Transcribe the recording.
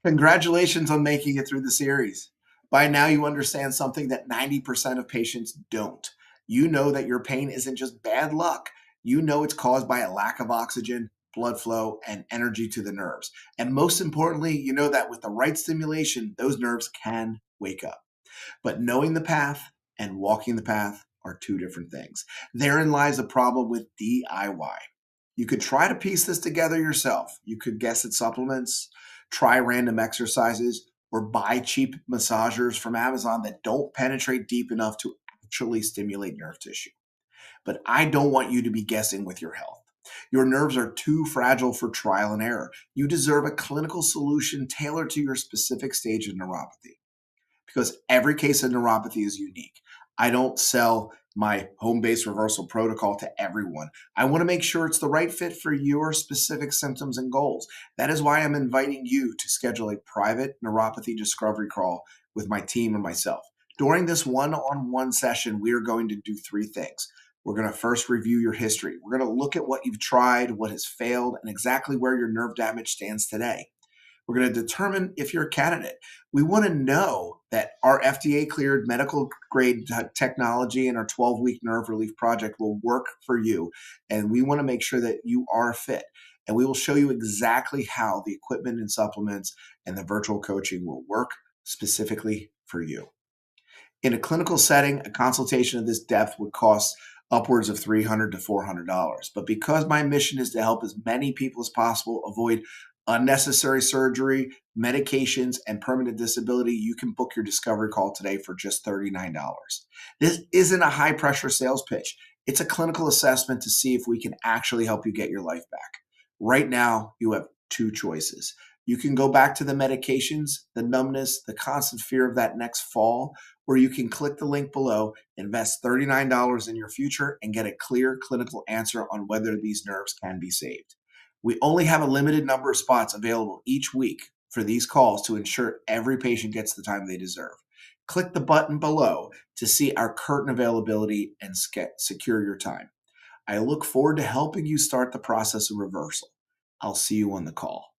Congratulations on making it through the series. By now, you understand something that 90% of patients don't. You know that your pain isn't just bad luck. You know it's caused by a lack of oxygen, blood flow, and energy to the nerves. And most importantly, you know that with the right stimulation, those nerves can wake up. But knowing the path and walking the path are two different things. Therein lies the problem with DIY. You could try to piece this together yourself. You could guess at supplements, try random exercises, or buy cheap massagers from Amazon that don't penetrate deep enough to actually stimulate nerve tissue. But I don't want you to be guessing with your health. Your nerves are too fragile for trial and error. You deserve a clinical solution tailored to your specific stage of neuropathy because every case of neuropathy is unique. I don't sell my home-based reversal protocol to everyone. I want to make sure it's the right fit for your specific symptoms and goals. That is why I'm inviting you to schedule a private neuropathy discovery call with my team and myself. During this one-on-one session, we are going to do three things. We're going to first review your history. We're going to look at what you've tried, what has failed, and exactly where your nerve damage stands today. We're going to determine if you're a candidate. We want to know that our FDA cleared medical grade technology and our 12-week nerve relief project will work for you. And we want to make sure that you are fit. And we will show you exactly how the equipment and supplements and the virtual coaching will work specifically for you. In a clinical setting, a consultation of this depth would cost upwards of $300 to $400. But because my mission is to help as many people as possible avoid unnecessary surgery, medications, and permanent disability, you can book your discovery call today for just $39. This isn't a high pressure sales pitch. It's a clinical assessment to see if we can actually help you get your life back. Right now, you have two choices. You can go back to the medications, the numbness, the constant fear of that next fall, or you can click the link below, invest $39 in your future, and get a clear clinical answer on whether these nerves can be saved. We only have a limited number of spots available each week for these calls to ensure every patient gets the time they deserve. Click the button below to see our current availability and secure your time. I look forward to helping you start the process of reversal. I'll see you on the call.